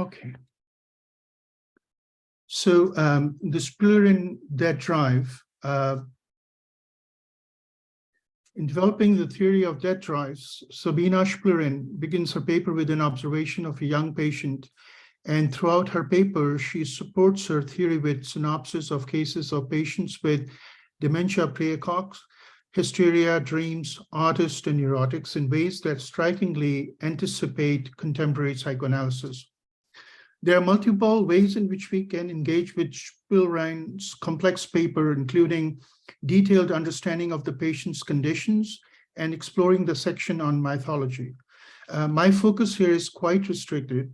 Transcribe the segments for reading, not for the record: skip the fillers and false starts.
Okay. So the Spielrein dead drive, in developing the theory of dead drives, Sabina Spielrein begins her paper with an observation of a young patient, and throughout her paper, she supports her theory with synopsis of cases of patients with dementia praecox, hysteria, dreams, autists, and neurotics in ways that strikingly anticipate contemporary psychoanalysis. There are multiple ways in which we can engage with Spielrein's complex paper, including detailed understanding of the patient's conditions and exploring the section on mythology. My focus here is quite restricted.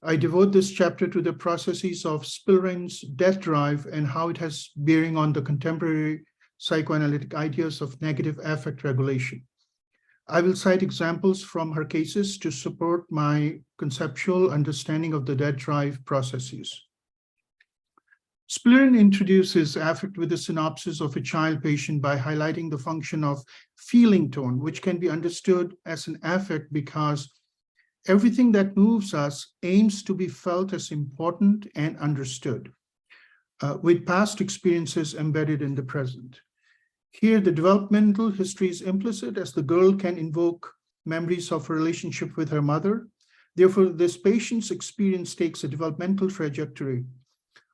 I devote this chapter to the processes of Spielrein's death drive and how it has bearing on the contemporary psychoanalytic ideas of negative affect regulation. I will cite examples from her cases to support my conceptual understanding of the dead drive processes. Spielrein introduces affect with a synopsis of a child patient by highlighting the function of feeling tone, which can be understood as an affect because everything that moves us aims to be felt as important and understood, with past experiences embedded in the present. Here, the developmental history is implicit as the girl can invoke memories of her relationship with her mother. Therefore, this patient's experience takes a developmental trajectory.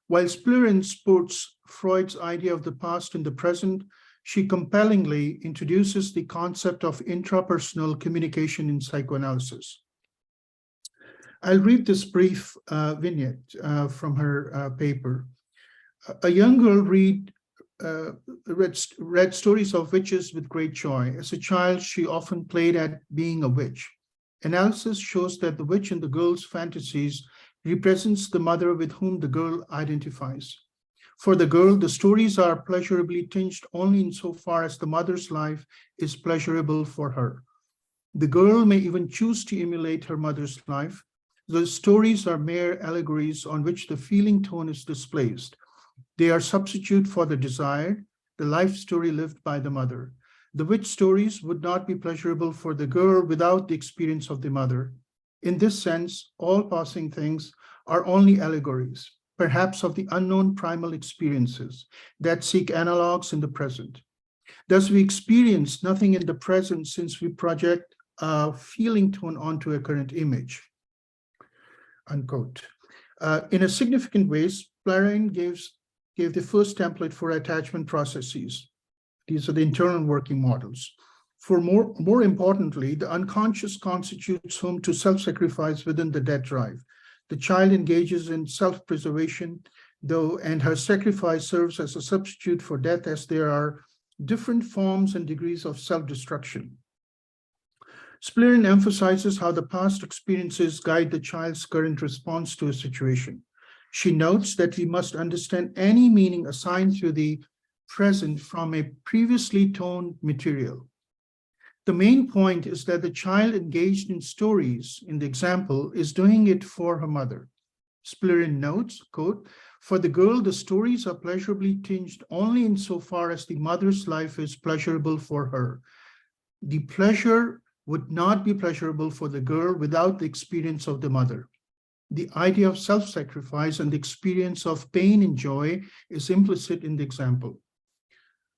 While Spielrein supports Freud's idea of the past and the present, she compellingly introduces the concept of intrapersonal communication in psychoanalysis. I'll read this brief vignette from her paper. A young girl read stories of witches with great joy. As a child, she often played at being a witch. Analysis shows that the witch in the girl's fantasies represents the mother with whom the girl identifies. For the girl, the stories are pleasurably tinged only insofar as the mother's life is pleasurable for her. The girl may even choose to emulate her mother's life. The stories are mere allegories on which the feeling tone is displaced. They are substitute for the desired, the life story lived by the mother. The witch stories would not be pleasurable for the girl without the experience of the mother. In this sense, all passing things are only allegories, perhaps of the unknown primal experiences that seek analogs in the present. Thus, we experience nothing in the present since we project a feeling tone onto a current image. Unquote. In a significant way, Spielrein gave the first template for attachment processes. These are the internal working models. For more importantly, the unconscious constitutes home to self-sacrifice within the death drive. The child engages in self-preservation, though, and her sacrifice serves as a substitute for death, as there are different forms and degrees of self-destruction. Spielrein emphasizes how the past experiences guide the child's current response to a situation. She notes that we must understand any meaning assigned to the present from a previously toned material. The main point is that the child engaged in stories in the example is doing it for her mother. Spielrein notes, quote, "For the girl, the stories are pleasurably tinged only insofar as the mother's life is pleasurable for her. The pleasure would not be pleasurable for the girl without the experience of the mother. The idea of self-sacrifice and the experience of pain and joy is implicit in the example."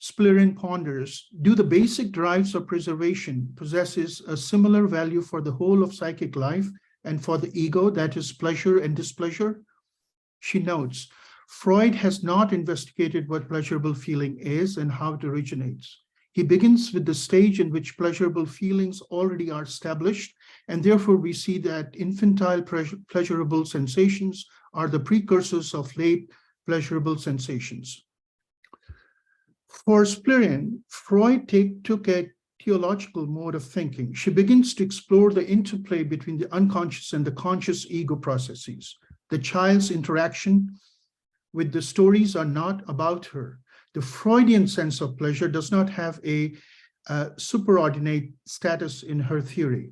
Spielrein ponders, do the basic drives of preservation possesses a similar value for the whole of psychic life and for the ego, that is pleasure and displeasure? She notes, Freud has not investigated what pleasurable feeling is and how it originates. He begins with the stage in which pleasurable feelings already are established, and therefore we see that infantile pleasurable sensations are the precursors of late pleasurable sensations. For Spielrein, Freud took a theological mode of thinking. She begins to explore the interplay between the unconscious and the conscious ego processes. The child's interaction with the stories are not about her. The Freudian sense of pleasure does not have a superordinate status in her theory.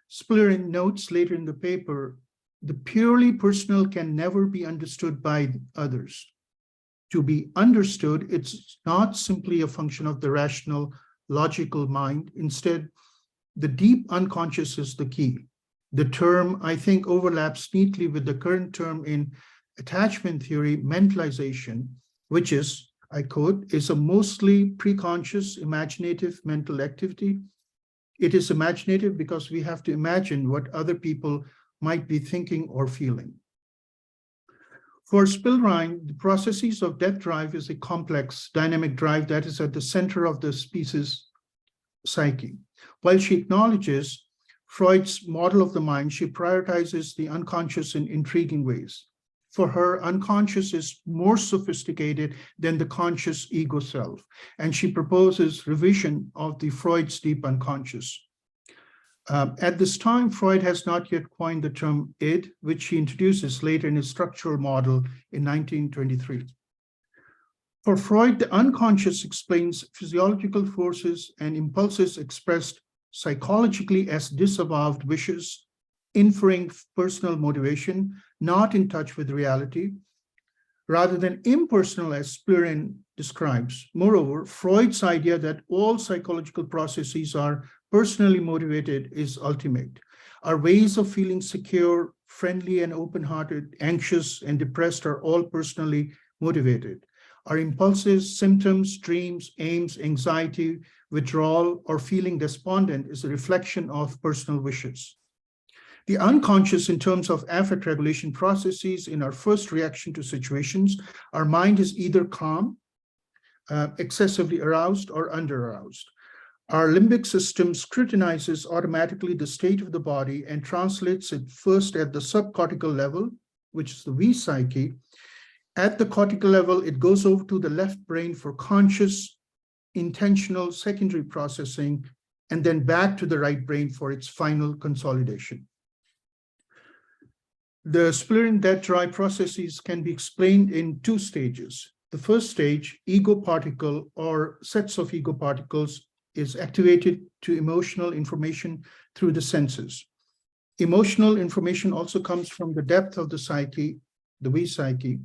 Spielrein notes later in the paper, the purely personal can never be understood by others. To be understood, it's not simply a function of the rational, logical mind. Instead, the deep unconscious is the key. The term, I think, overlaps neatly with the current term in attachment theory, mentalization, which is, I quote, is a mostly preconscious, imaginative mental activity. It is imaginative because we have to imagine what other people might be thinking or feeling. For Spielrein, the processes of death drive is a complex, dynamic drive that is at the center of the species psyche. While she acknowledges Freud's model of the mind, she prioritizes the unconscious in intriguing ways. For her, unconscious is more sophisticated than the conscious ego self, and she proposes revision of the Freud's deep unconscious. At this time, Freud has not yet coined the term id, which he introduces later in his structural model in 1923. For Freud, the unconscious explains physiological forces and impulses expressed psychologically as disavowed wishes, inferring personal motivation, not in touch with reality, rather than impersonal as Spielrein describes. Moreover, Freud's idea that all psychological processes are personally motivated is ultimate. Our ways of feeling secure, friendly and open-hearted, anxious and depressed are all personally motivated. Our impulses, symptoms, dreams, aims, anxiety, withdrawal, or feeling despondent is a reflection of personal wishes. The unconscious, in terms of affect regulation processes, in our first reaction to situations, our mind is either calm, excessively aroused, or under-aroused. Our limbic system scrutinizes automatically the state of the body and translates it first at the subcortical level, which is the we psyche. At the cortical level, it goes over to the left brain for conscious, intentional secondary processing, and then back to the right brain for its final consolidation. The Spielrein death drive processes can be explained in two stages. The first stage, ego particle or sets of ego particles, is activated to emotional information through the senses. Emotional information also comes from the depth of the psyche, the we psyche.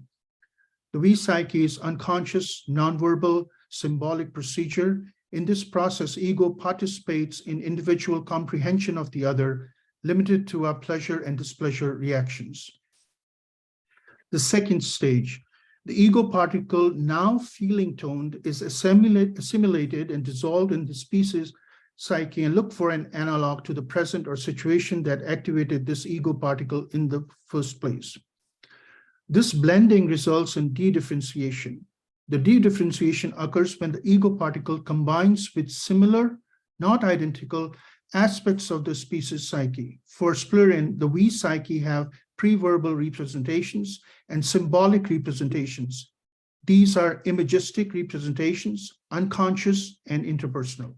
The we psyche is unconscious, nonverbal, symbolic procedure. In this process, ego participates in individual comprehension of the other, limited to our pleasure and displeasure reactions. The second stage, the ego particle, now feeling toned, is assimilated and dissolved in the species psyche and look for an analog to the present or situation that activated this ego particle in the first place. This blending results in de-differentiation. The de-differentiation occurs when the ego particle combines with similar, not identical, aspects of the species psyche. For Spielrein, the we psyche have pre-verbal representations and symbolic representations. These are imagistic representations, unconscious and interpersonal.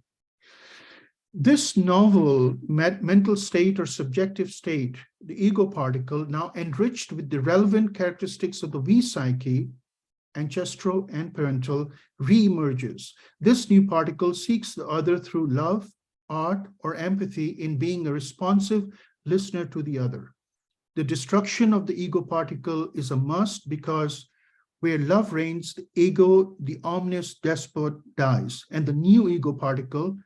This novel mental state or subjective state, the ego particle, now enriched with the relevant characteristics of the we psyche, ancestral and parental, reemerges. This new particle seeks the other through love, art, or empathy in being a responsive listener to the other. The destruction of the ego particle is a must because where love reigns, the ego, the ominous despot, dies, and the new ego particle,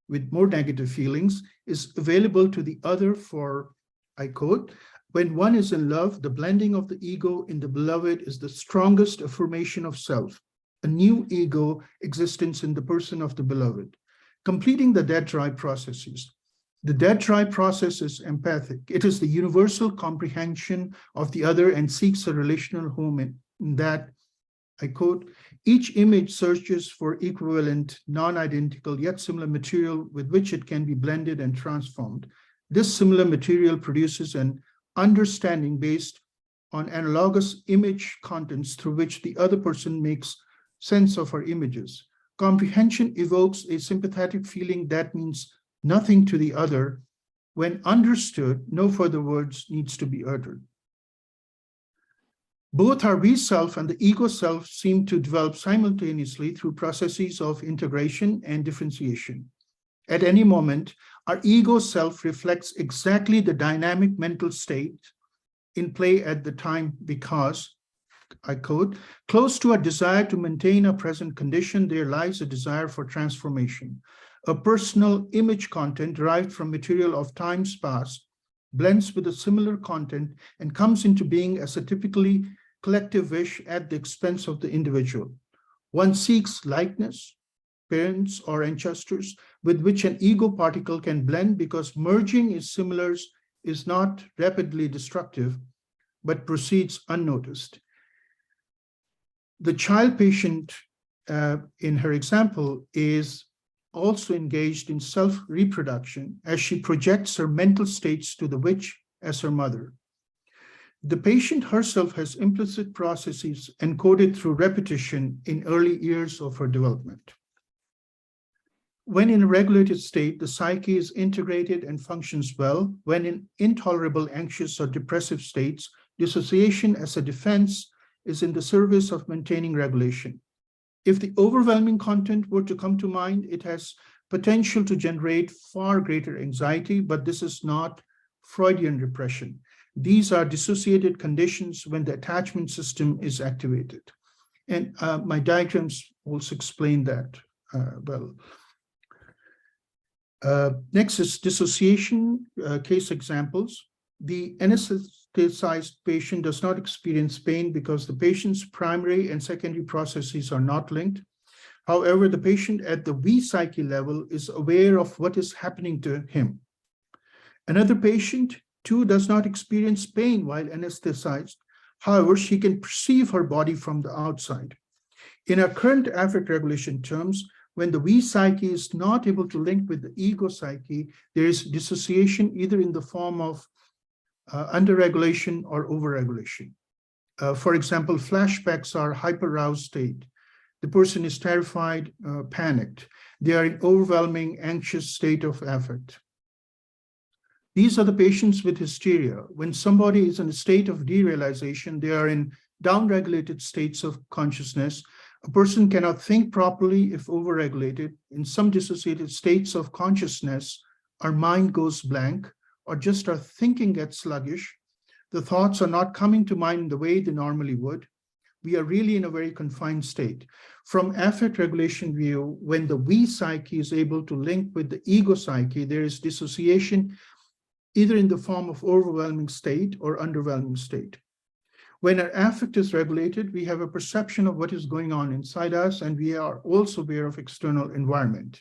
with more negative feelings, is available to the other for, I quote, when one is in love, the blending of the ego in the beloved is the strongest affirmation of self, a new ego existence in the person of the beloved. Completing the death drive processes. The death drive process is empathic. It is the universal comprehension of the other and seeks a relational home in that, I quote, each image searches for equivalent, non-identical, yet similar material with which it can be blended and transformed. This similar material produces an understanding based on analogous image contents through which the other person makes sense of our images. Comprehension evokes a sympathetic feeling that means nothing to the other. When understood, no further words needs to be uttered. Both our we self and the ego self seem to develop simultaneously through processes of integration and differentiation. At any moment, our ego self reflects exactly the dynamic mental state in play at the time because, I quote, close to a desire to maintain a present condition, there lies a desire for transformation. A personal image content derived from material of times past blends with a similar content, and comes into being as a typically collective wish at the expense of the individual. One seeks likeness, parents or ancestors, with which an ego particle can blend because merging its similars is not rapidly destructive, but proceeds unnoticed. The child patient in her example is also engaged in self-reproduction as she projects her mental states to the witch as her mother. The patient herself has implicit processes encoded through repetition in early years of her development. When in a regulated state, the psyche is integrated and functions well. When in intolerable, anxious, or depressive states, dissociation as a defense is in the service of maintaining regulation. If the overwhelming content were to come to mind, it has potential to generate far greater anxiety, but this is not Freudian repression. These are dissociated conditions when the attachment system is activated. And my diagrams also explain that well. Next is dissociation case examples. The anesthetized patient does not experience pain because the patient's primary and secondary processes are not linked. However, the patient at the we psyche level is aware of what is happening to him. Another patient, too, does not experience pain while anesthetized. However, she can perceive her body from the outside. In our current affect regulation terms, when the we psyche is not able to link with the ego psyche, there is dissociation either in the form of underregulation or overregulation. For example, flashbacks are hyper-aroused state. The person is terrified, panicked. They are in overwhelming, anxious state of affect. These are the patients with hysteria. When somebody is in a state of derealization, they are in downregulated states of consciousness. A person cannot think properly if overregulated. In some dissociated states of consciousness, our mind goes blank, or just our thinking gets sluggish. The thoughts are not coming to mind in the way they normally would. We are really in a very confined state. From affect regulation view, when the we psyche is able to link with the ego psyche, there is dissociation either in the form of overwhelming state or underwhelming state. When our affect is regulated, we have a perception of what is going on inside us, and we are also aware of external environment.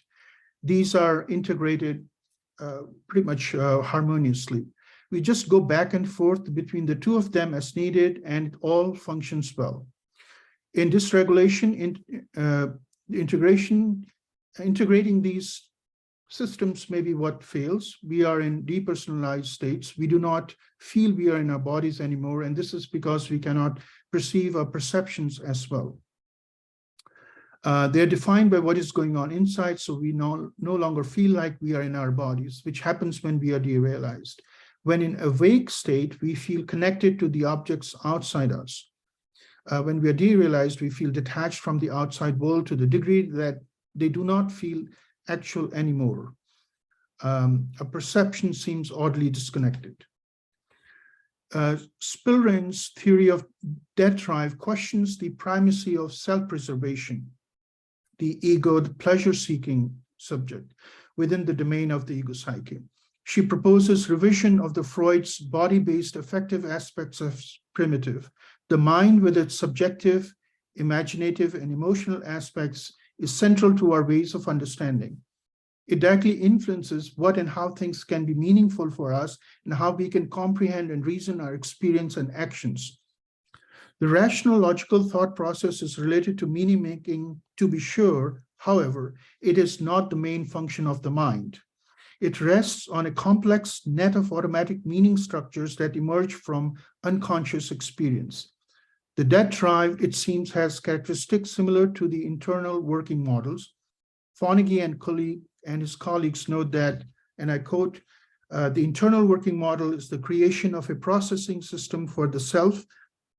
These are integrated pretty much harmoniously. We just go back and forth between the two of them as needed, and it all functions well. In dysregulation, integrating these systems may be what fails. We are in depersonalized states. We do not feel we are in our bodies anymore, and this is because we cannot perceive our perceptions as well. They're defined by what is going on inside, so we no longer feel like we are in our bodies, which happens when we are derealized. When in awake state, we feel connected to the objects outside us. When we are derealized, we feel detached from the outside world to the degree that they do not feel actual anymore. A perception seems oddly disconnected. Spielrein's theory of death drive questions the primacy of self-preservation, the ego, the pleasure-seeking subject within the domain of the ego psyche. She proposes revision of the Freud's body-based affective aspects of primitive. The mind with its subjective, imaginative, and emotional aspects is central to our ways of understanding. It directly influences what and how things can be meaningful for us and how we can comprehend and reason our experience and actions. The rational logical thought process is related to meaning making, to be sure. However, it is not the main function of the mind. It rests on a complex net of automatic meaning structures that emerge from unconscious experience. The death drive, it seems, has characteristics similar to the internal working models. Fonagy and his colleagues note that, and I quote, the internal working model is the creation of a processing system for the self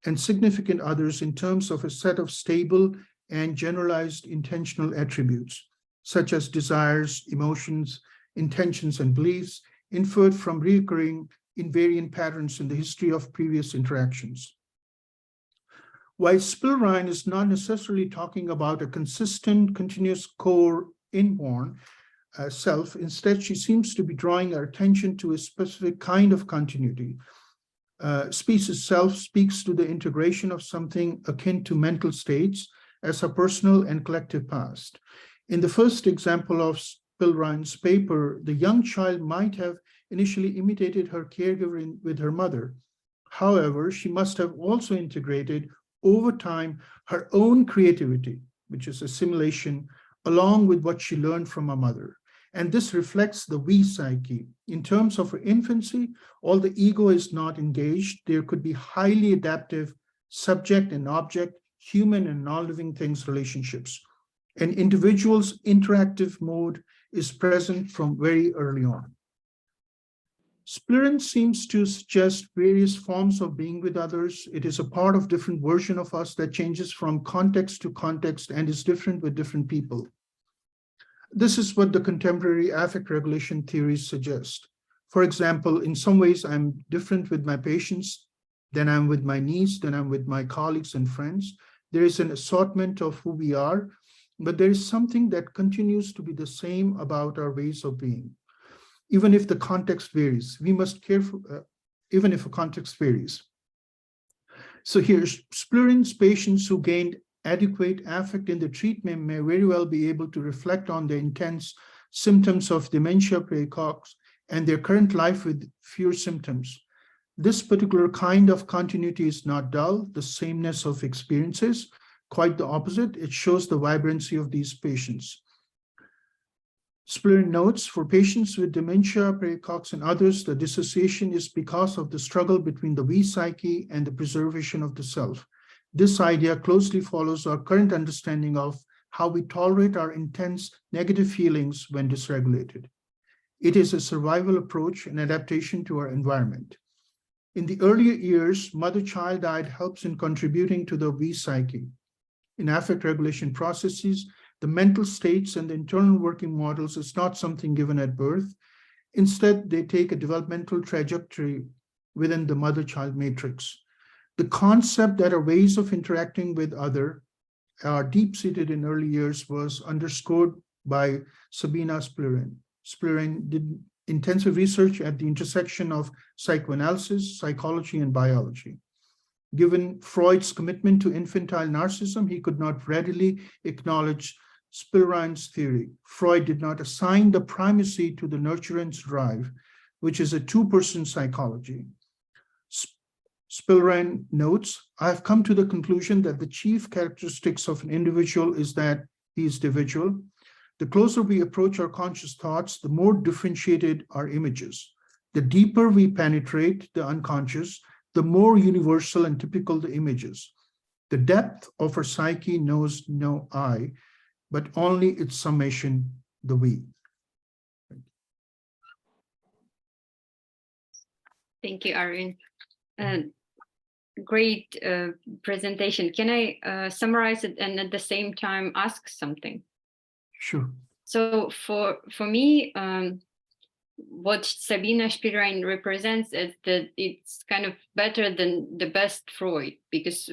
and significant others in terms of a set of stable and generalized intentional attributes, such as desires, emotions, intentions, and beliefs, inferred from recurring invariant patterns in the history of previous interactions. While Spielrein is not necessarily talking about a consistent, continuous core inborn, self. Instead, she seems to be drawing our attention to a specific kind of continuity. Species self speaks to the integration of something akin to mental states as a personal and collective past. In the first example of Spielrein's paper, the young child might have initially imitated her caregiver with her mother. However, she must have also integrated over time her own creativity, which is assimilation, along with what she learned from her mother. And this reflects the we psyche. In terms of her infancy, all the ego is not engaged. There could be highly adaptive subject and object, human and non-living things relationships. An individual's interactive mode is present from very early on. Spielrein seems to suggest various forms of being with others. It is a part of different version of us that changes from context to context and is different with different people. This is what the contemporary affect regulation theories suggest. For example, in some ways, I'm different with my patients than I'm with my niece, than I'm with my colleagues and friends. There is an assortment of who we are, but there is something that continues to be the same about our ways of being. Even if the context varies, we must care for, even if a context varies. So here's Spielrein's patients who gained adequate affect in the treatment may very well be able to reflect on the intense symptoms of dementia praecox and their current life with fewer symptoms. This particular kind of continuity is not dull, the sameness of experiences, quite the opposite. It shows the vibrancy of these patients. Spielrein notes, for patients with dementia praecox and others, the dissociation is because of the struggle between the we psyche and the preservation of the self. This idea closely follows our current understanding of how we tolerate our intense negative feelings when dysregulated. It is a survival approach and adaptation to our environment. In the earlier years, mother-child diet helps in contributing to the we psyche. In affect regulation processes, the mental states and the internal working models is not something given at birth. Instead, they take a developmental trajectory within the mother-child matrix. The concept that our ways of interacting with others are deep-seated in early years was underscored by Sabina Spielrein. Spielrein did intensive research at the intersection of psychoanalysis, psychology, and biology. Given Freud's commitment to infantile narcissism, he could not readily acknowledge Spielrein's theory. Freud did not assign the primacy to the nurturance drive, which is a two-person psychology. Spielrein notes, I have come to the conclusion that the chief characteristics of an individual is that he is individual. The closer we approach our conscious thoughts, the more differentiated our images. The deeper we penetrate the unconscious, the more universal and typical the images. The depth of our psyche knows no I, but only its summation, the we. Thank you, Arvin. Great presentation. Can I summarize it and at the same time ask something? Sure. So for me, what Sabina Spielrein represents is that it's kind of better than the best Freud, because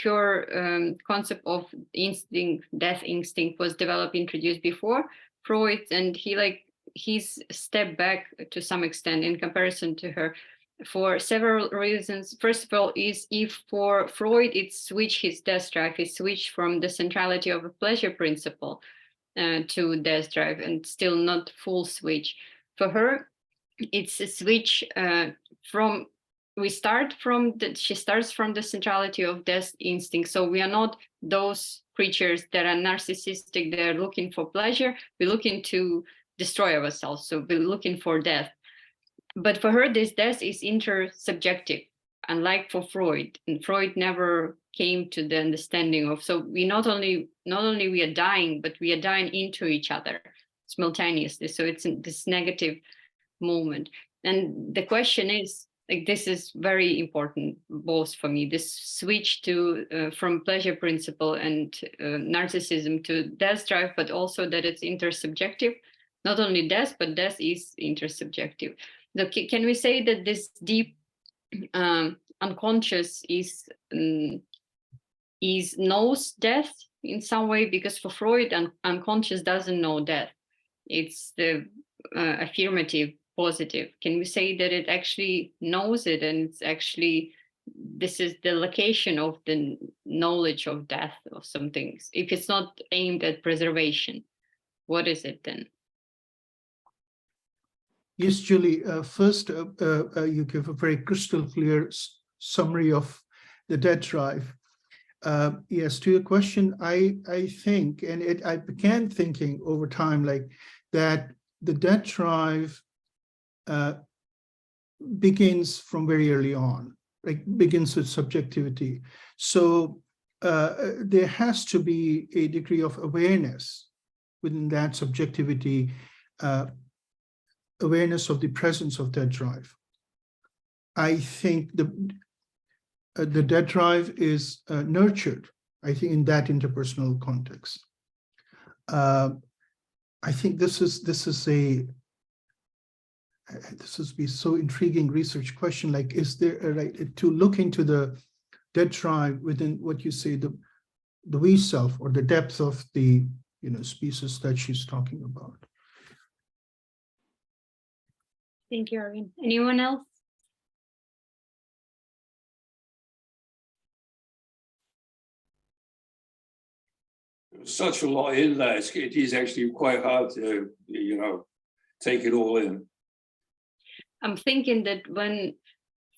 her concept of instinct, death instinct, was introduced before Freud, and he's stepped back to some extent in comparison to her for several reasons. First of all, is if for Freud it's switched his death drive, he switched from the centrality of a pleasure principle to death drive, and still not full switch. For her, it's a switch from, she starts from the centrality of death instinct. So we are not those creatures that are narcissistic, they're looking for pleasure. We're looking to destroy ourselves. So we're looking for death. But for her, this death is intersubjective, unlike for Freud. And Freud never came to the understanding of, so we not only we are dying, but we are dying into each other simultaneously. So it's in this negative moment. And the question is, this is very important, both for me, this switch to from pleasure principle and narcissism to death drive, but also that it's intersubjective. Not only death, but death is intersubjective. Now, can we say that this deep unconscious is knows death in some way? Because for Freud, unconscious doesn't know death. it's the affirmative, positive. Can we say that it actually knows it, and it's actually, this is the location of the knowledge of death of some things? If it's not aimed at preservation, what is it then? Yes, Julie, first you give a very crystal clear summary of the dead drive. Yes, to your question, I think, and I began thinking over time, like that the dead drive begins from very early on, like begins with subjectivity. So there has to be a degree of awareness within that subjectivity, awareness of the presence of dead drive. I think the dead drive is nurtured, I think, in that interpersonal context. I think this has been so intriguing research question. Like, is there a right to look into the dead drive within what you say the we self, or the depth of the species that she's talking about? Thank you, Arvin. Anyone else? Such a lot in there. It is actually quite hard to, take it all in. I'm thinking that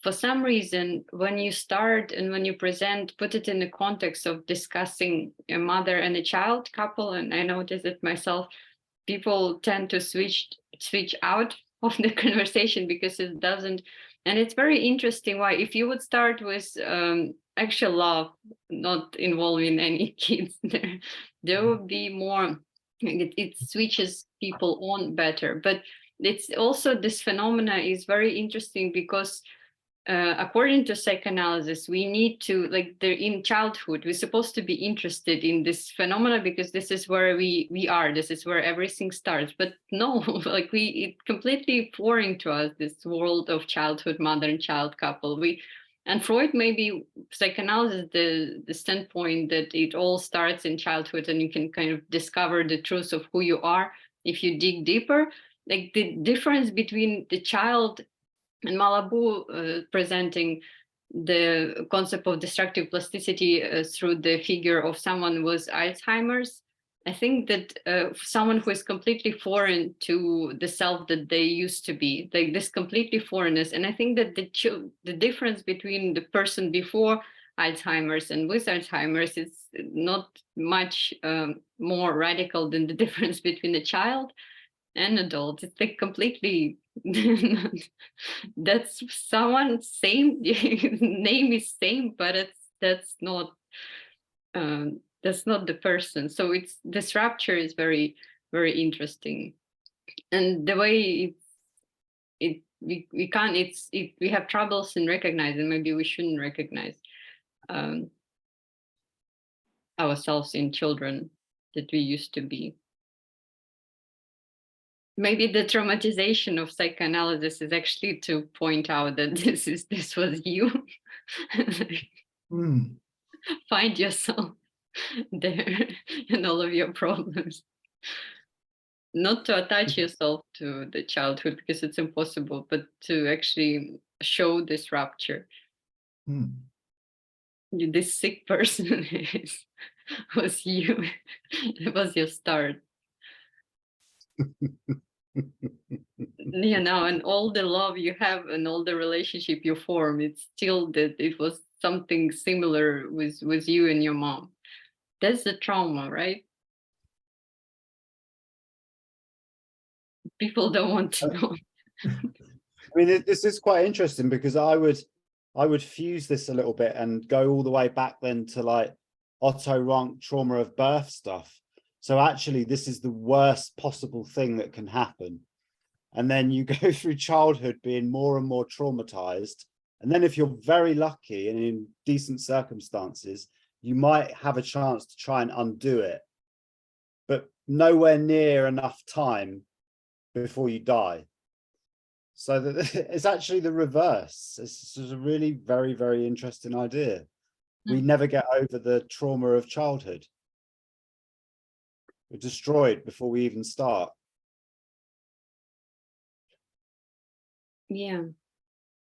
for some reason, when you start and when you present, put it in the context of discussing a mother and a child couple, and I noticed it myself, people tend to switch out of the conversation because it doesn't. And it's very interesting why. If you would start with actual love, not involving any kids, there would be more, it switches people on better. But it's also, this phenomena is very interesting because according to psychoanalysis, we need to, like, in childhood, we're supposed to be interested in this phenomena because this is where we are, this is where everything starts. But no, like, it's completely foreign to us, this world of childhood, mother and child couple. And Freud, maybe psychoanalysis, the standpoint that it all starts in childhood and you can kind of discover the truth of who you are if you dig deeper. Like, the difference between the child and Malabou presenting the concept of destructive plasticity through the figure of someone with Alzheimer's. I think that someone who is completely foreign to the self that they used to be, like this completely foreignness. And I think that the difference between the person before Alzheimer's and with Alzheimer's is not much more radical than the difference between a child and adult. It's like completely that's someone same name is same, but that's not the person. So it's, this rupture is very, very interesting, and the way we can't, we have troubles in recognizing, maybe we shouldn't recognize ourselves in children that we used to be. Maybe the traumatization of psychoanalysis is actually to point out that this was you. Find yourself there and all of your problems. Not to attach yourself to the childhood because it's impossible, but to actually show this rupture. This sick person was you. It was your start. And all the love you have and all the relationship you form, it's still that it was something similar with you and your mom. That's the trauma, right? People don't want to know. I mean, this is quite interesting because I would fuse this a little bit and go all the way back then to like Otto Rank trauma of birth stuff. So actually, this is the worst possible thing that can happen. And then you go through childhood being more and more traumatized. And then if you're very lucky and in decent circumstances, you might have a chance to try and undo it, but nowhere near enough time before you die. So that it's actually the reverse. This is a really very, very interesting idea. We never get over the trauma of childhood. We're destroyed before we even start. Yeah.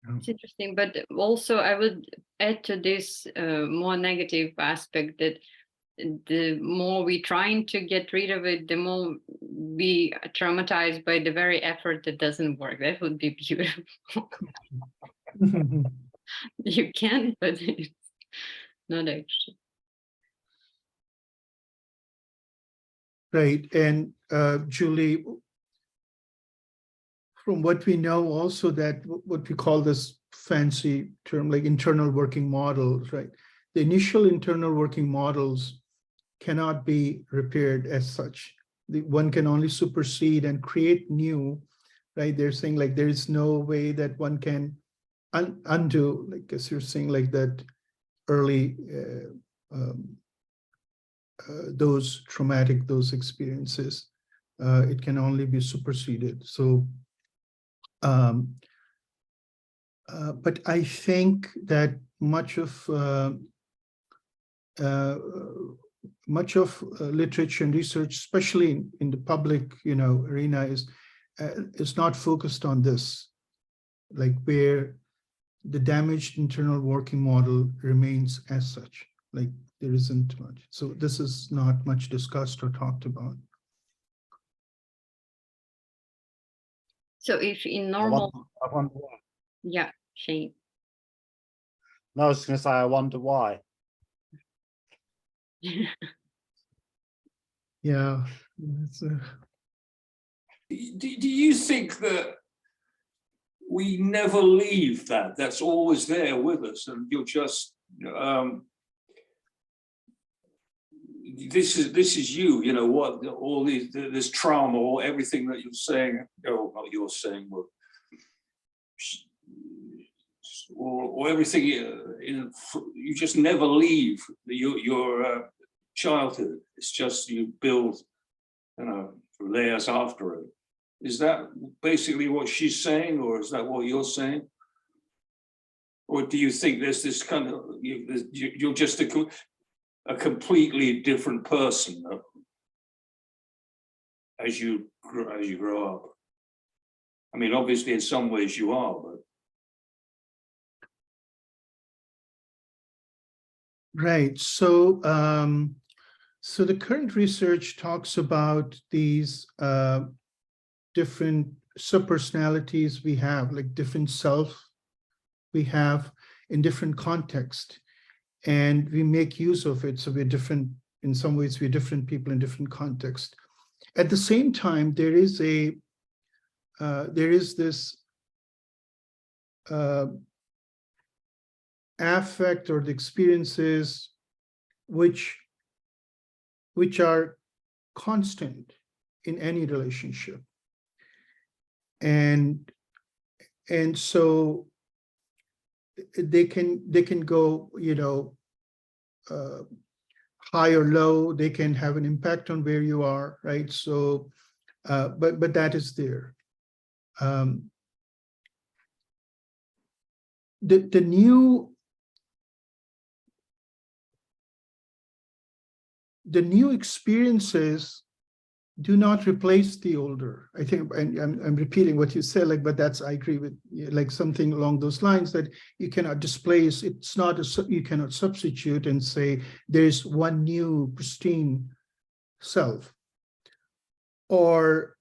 Yeah. It's interesting, but also I would add to this more negative aspect that the more we trying to get rid of it, the more we are traumatized by the very effort that doesn't work. That would be beautiful. You can, but it's not actually. Right. And Julie, from what we know also that what we call this fancy term, like internal working models, right? The initial internal working models cannot be repaired as such. One can only supersede and create new, right? They're saying like there is no way that one can undo, like as you're saying, like that early, those traumatic, those experiences. It can only be superseded. So, but I think that much of literature and research, especially in the public, arena, is not focused on this, like where the damaged internal working model remains as such, like there isn't much. So this is not much discussed or talked about. So if in I normal, wonder why. yeah, Shane. No, I was going to say, I wonder why. Yeah. It's, Do you think that we never leave that? That's always there with us, and you're just this is you. You know what? All this trauma, or everything that you're saying. Oh, not you're saying, but or everything. You just never leave your childhood. It's just you build, layers after it. Is that basically what she's saying, or is that what you're saying? Or do you think there's this kind of, you're just a completely different person as you grow up? I mean, obviously in some ways you are, but. right. So, so the current research talks about these different subpersonalities we have, like different self we have in different context, and we make use of it. So we're different, in some ways we're different people in different context. At the same time, there is this affect or the experiences which are constant in any relationship. And so they can go, high or low. They can have an impact on where you are, right? So, but that is there. The new experiences do not replace the older. I think, and I'm repeating what you said, like, but I agree with, like, something along those lines, that you cannot displace. It's not you cannot substitute and say there's one new pristine self, or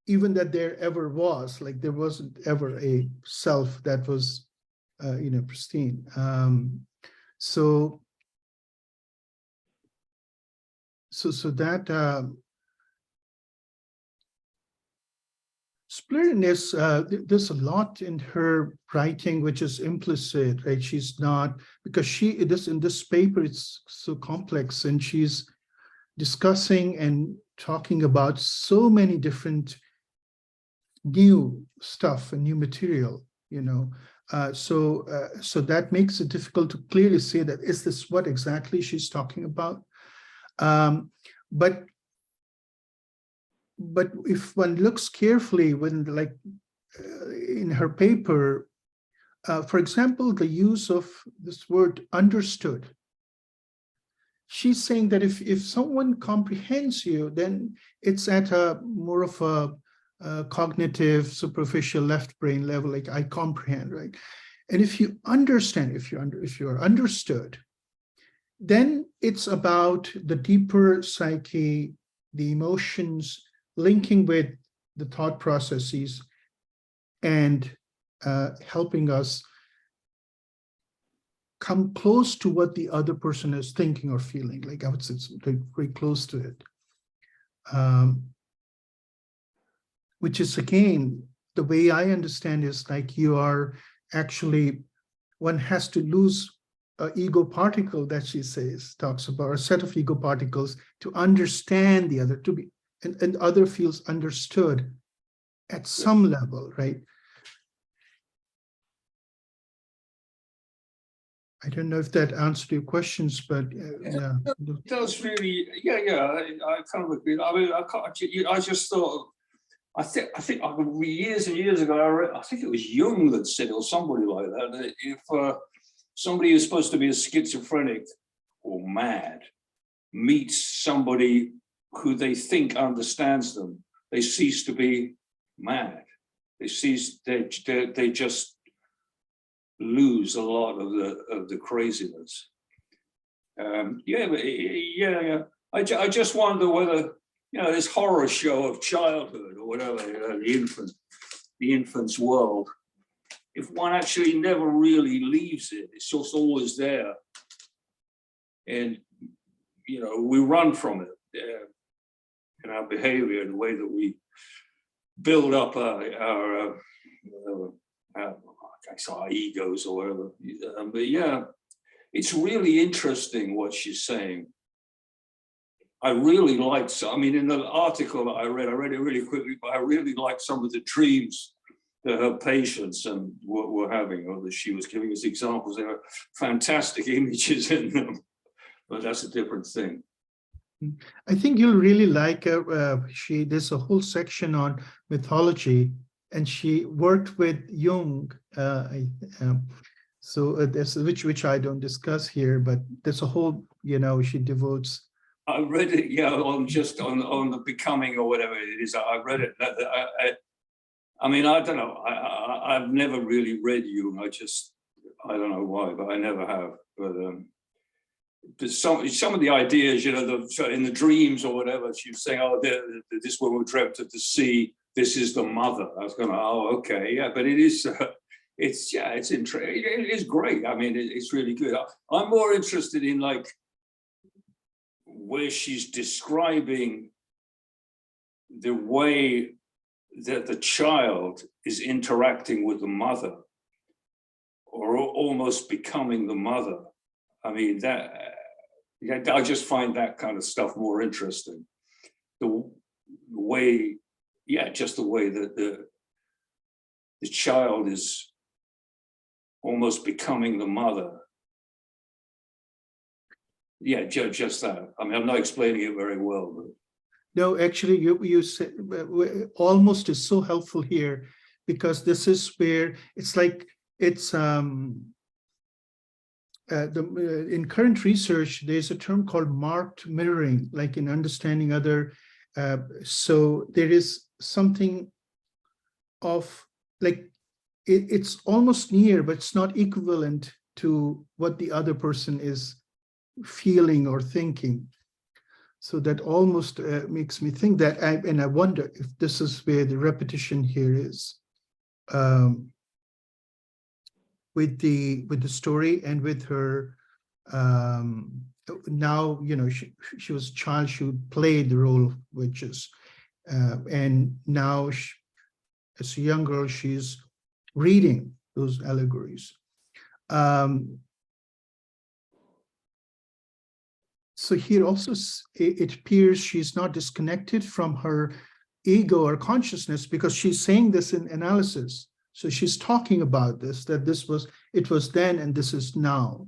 even that there ever was, like there wasn't ever a self that was, pristine. So that Spielrein, there's a lot in her writing which is implicit, right? She's not, because in this paper, it's so complex, and she's discussing and talking about so many different new stuff and new material, so that makes it difficult to clearly say that is this what exactly she's talking about. But if one looks carefully, when in her paper, for example, the use of this word understood, she's saying that if someone comprehends you, then it's at a more of a cognitive, superficial left brain level, like I comprehend, right? And if you understand, if you're understood, then it's about the deeper psyche, the emotions linking with the thought processes and helping us come close to what the other person is thinking or feeling. Like I would say, it's very close to it. Which is, again, the way I understand is like you are actually, one has to lose an ego particle that she talks about, a set of ego particles to understand the other, to be, and other feels understood at some level, right? I don't know if that answered your questions, but yeah. It does really, yeah. I kind of agree. I mean, I just thought, I think years and years ago, I think it was Jung that said, or somebody like that, that if somebody who's supposed to be a schizophrenic or mad meets somebody who they think understands them, they cease to be mad. They just lose a lot of the craziness. Yeah. I just wonder whether, you know, this horror show of childhood or whatever, you know, the infant's world, if one actually never really leaves it, it's just always there. And, you know, we run from it in our behavior, in the way that we build up our egos or whatever. But yeah, it's really interesting what she's saying. I really liked, I mean, in the article that I read it really quickly, but I really liked some of the dreams that her patients were having, or that she was giving us examples. There were fantastic images in them, but that's a different thing. I think you'll really like there's a whole section on mythology, and she worked with Jung. So there's which I don't discuss here, but there's a whole, you know, she devotes. I read it, yeah, on the becoming or whatever it is. I read it. I mean, I don't know. I've never really read Jung. I don't know why, but I never have. But some of the ideas, you know, in the dreams or whatever, she was saying, oh, this woman dreamt of the sea. This is the mother. I was going, oh, okay, yeah. But it is, it's interesting. It is great. I mean, it's really good. I'm more interested in like where she's describing the way that the child is interacting with the mother, or almost becoming the mother. I mean, I just find that kind of stuff more interesting. The way, yeah, just the way that the child is almost becoming the mother. Yeah, just that. I mean, I'm not explaining it very well, but. No, actually, you said almost is so helpful here, because this is where it's like it's in current research, there's a term called marked mirroring, like in understanding other. So there is something of like it's almost near, but it's not equivalent to what the other person is feeling or thinking. So that almost makes me think that, and I wonder if this is where the repetition here is, with the story and with her. Now, you know, she was a child, she would play the role of witches, and now as a young girl, she's reading those allegories. So here also it appears she's not disconnected from her ego or consciousness, because she's saying this in analysis. So she's talking about this, that it was then and this is now.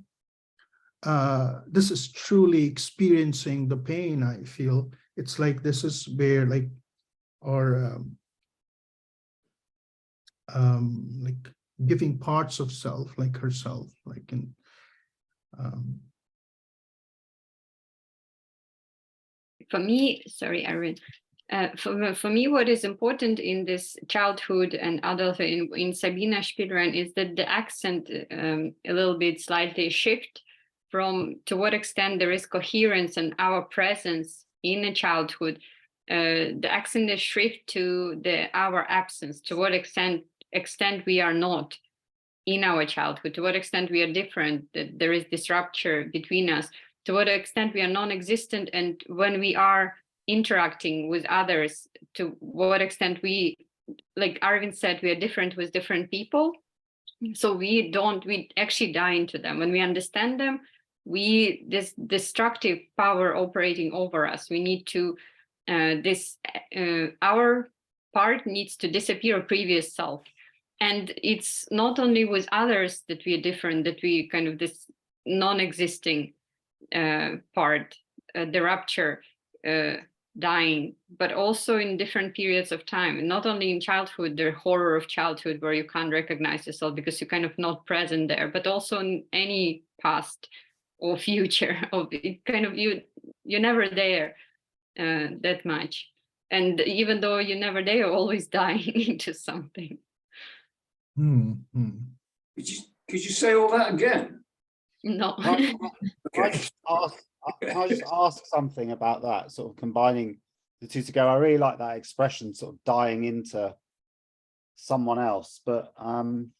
This is truly experiencing the pain, I feel. It's like this is where like giving parts of self, like herself, like in for me, sorry, Arvin, For me, what is important in this childhood and adulthood in Sabina Spielrein is that the accent a little bit slightly shift from to what extent there is coherence and our presence in a childhood. The accent is shift to our absence, to what extent we are not in our childhood, to what extent we are different, that there is this rupture between us, to what extent we are non-existent, and when we are interacting with others, to what extent we, like Arvin said, we are different with different people. So we actually die into them. When we understand them, this destructive power operating over us, we need to, our part needs to disappear, previous self. And it's not only with others that we are different, that we kind of this non-existing part, the rupture, dying, but also in different periods of time. Not only in childhood, the horror of childhood where you can't recognize yourself because you're kind of not present there, but also in any past or future of it, kind of you're never there that much. And even though you're never there, you're always dying into something. Could you say all that again? No. Can I just ask something about that, sort of combining the two together? I really like that expression, sort of dying into someone else, but I'm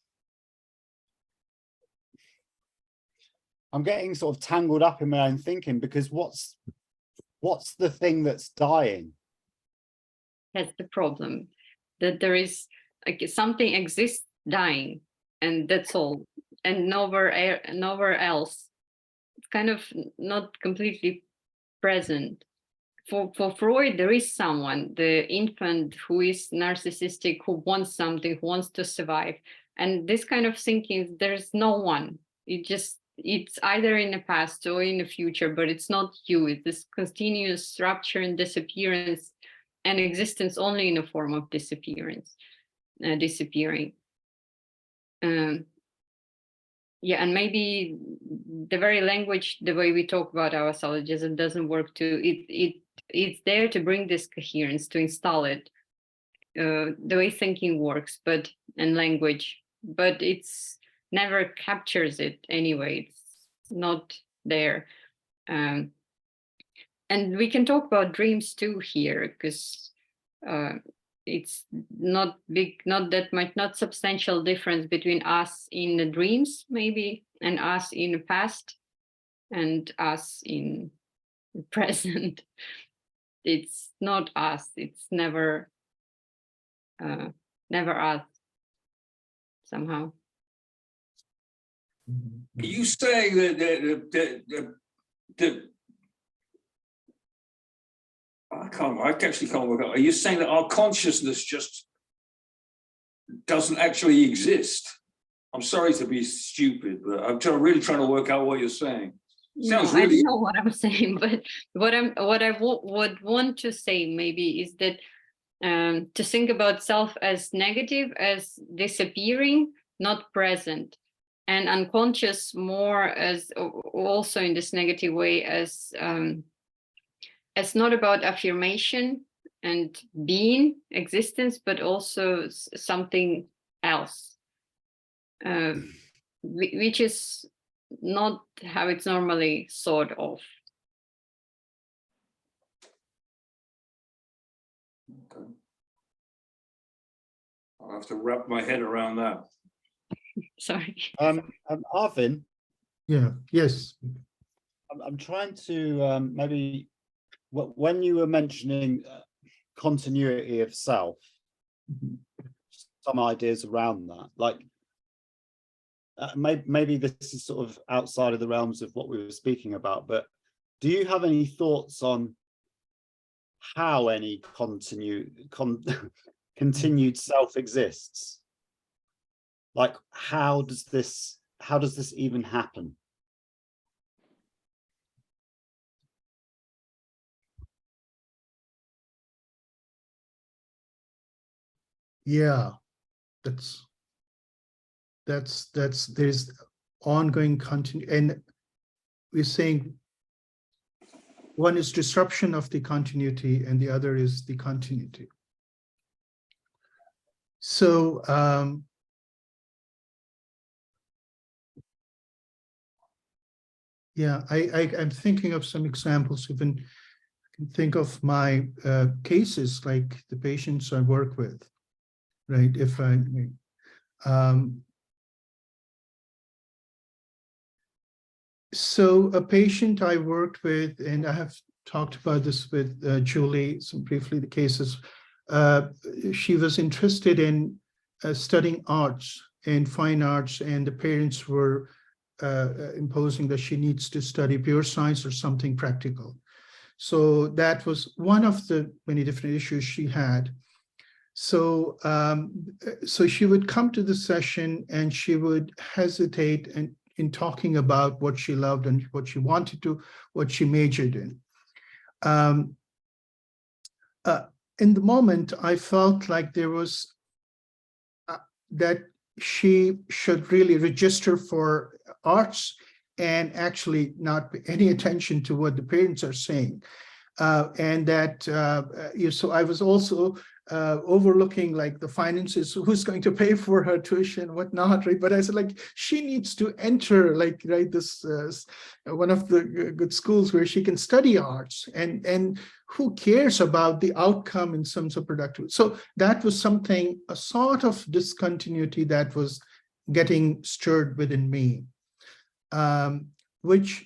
getting sort of tangled up in my own thinking, because what's the thing that's dying? That's the problem, that there is like something exists dying, and that's all, and nowhere else. It's kind of not completely present. For Freud, there is someone, the infant who is narcissistic, who wants something, who wants to survive. And this kind of thinking, there's no one. It's either in the past or in the future, but it's not you. It's this continuous rupture and disappearance, and existence only in a form of disappearance, disappearing. Yeah, and maybe the very language, the way we talk about ourselves, just doesn't work to it's there to bring this coherence, to install it, the way thinking works, and language, but it's never captures it anyway. It's not there. And we can talk about dreams too here, because it's not substantial difference between us in the dreams maybe, and us in the past, and us in the present. It's not us. It's never us somehow. Are you saying that I actually can't work out. Are you saying that our consciousness just doesn't actually exist? I'm sorry to be stupid, but I'm really trying to work out what you're saying. Sounds really. I don't know what I'm saying, but what I would want to say maybe is that to think about self as negative, as disappearing, not present, and unconscious more as also in this negative way as not about affirmation and being, existence, but also something else, which is not how it's normally thought of. Okay. I'll have to wrap my head around that. Sorry. Arvin? Yeah, yes. I'm trying to maybe, when you were mentioning continuity of self, some ideas around that, like maybe this is sort of outside of the realms of what we were speaking about, but do you have any thoughts on how any continued self exists? Like, how does this even happen? Yeah, there's ongoing continue, and we're saying One is disruption of the continuity, and the other is the continuity. So, yeah, I'm thinking of some examples. Even I can think of my cases, like the patients I work with, right? If I so a patient I worked with, and I have talked about this with Julie, some briefly the cases. She was interested in studying arts and fine arts, and the parents were imposing that she needs to study pure science or something practical. So that was one of the many different issues she had. So, so she would come to the session and she would hesitate in talking about what she loved and what she wanted to, what she majored in. In the moment, I felt like there was that she should really register for arts and actually not pay any attention to what the parents are saying. And that, so I was also overlooking like the finances, who's going to pay for her tuition, whatnot, right? But I said, like, she needs to enter, like, right, this one of the good schools where she can study arts, and who cares about the outcome in terms of productivity? So that was something, a sort of discontinuity that was getting stirred within me, which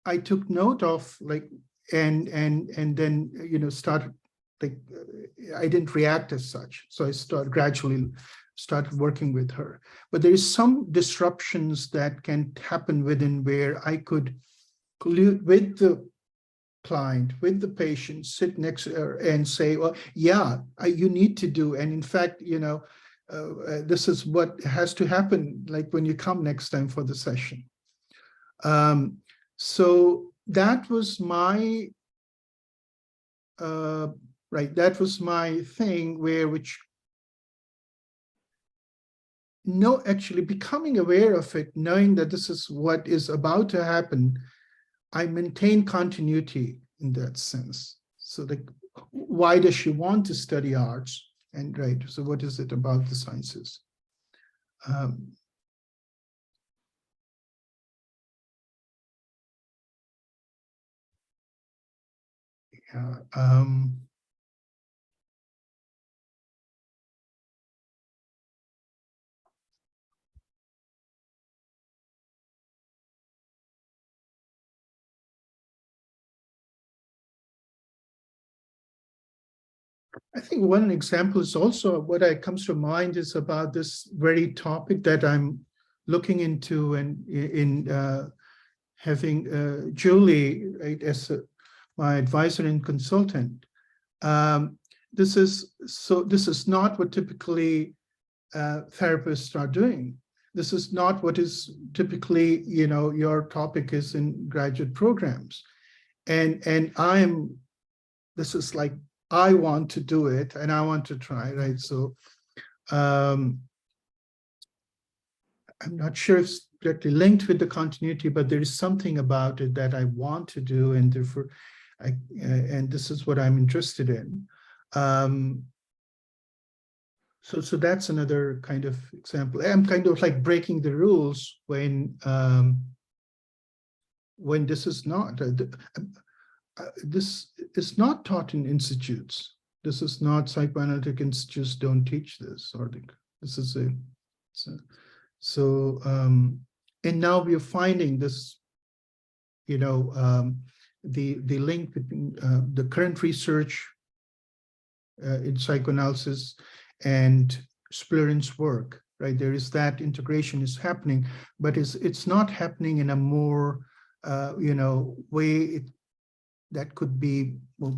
I took note of, like, and then, you know, started, like, I didn't react as such. So I gradually started working with her. But there is some disruptions that can happen within, where I could with the client, with the patient, sit next to her and say, well, yeah, you need to do. And in fact, you know, this is what has to happen, like when you come next time for the session. So that was my, right, that was my thing, actually becoming aware of it, knowing that this is what is about to happen, I maintain continuity in that sense. So like, why does she want to study arts? And right, so what is it about the sciences? Yeah. I think one example is also what comes to mind is about this very topic that I'm looking into, and in having Julie, right, as my advisor and consultant. This is not what typically therapists are doing. This is not what is typically, you know, your topic is in graduate programs. And this is like, I want to do it and I want to try, right? So I'm not sure if it's directly linked with the continuity, but there is something about it that I want to do, and therefore, and this is what I'm interested in. So that's another kind of example. I'm kind of like breaking the rules when this is not. This is not taught in institutes. This is not, psychoanalytic institutes don't teach this, or this is so and now we are finding this, you know, the link between the current research in psychoanalysis and Spielrein's work, right? There is that integration is happening, but it's not happening in a more you know, way that could be, well,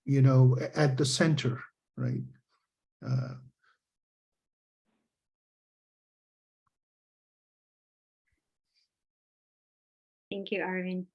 you know, at the center, right? Thank you, Arvin.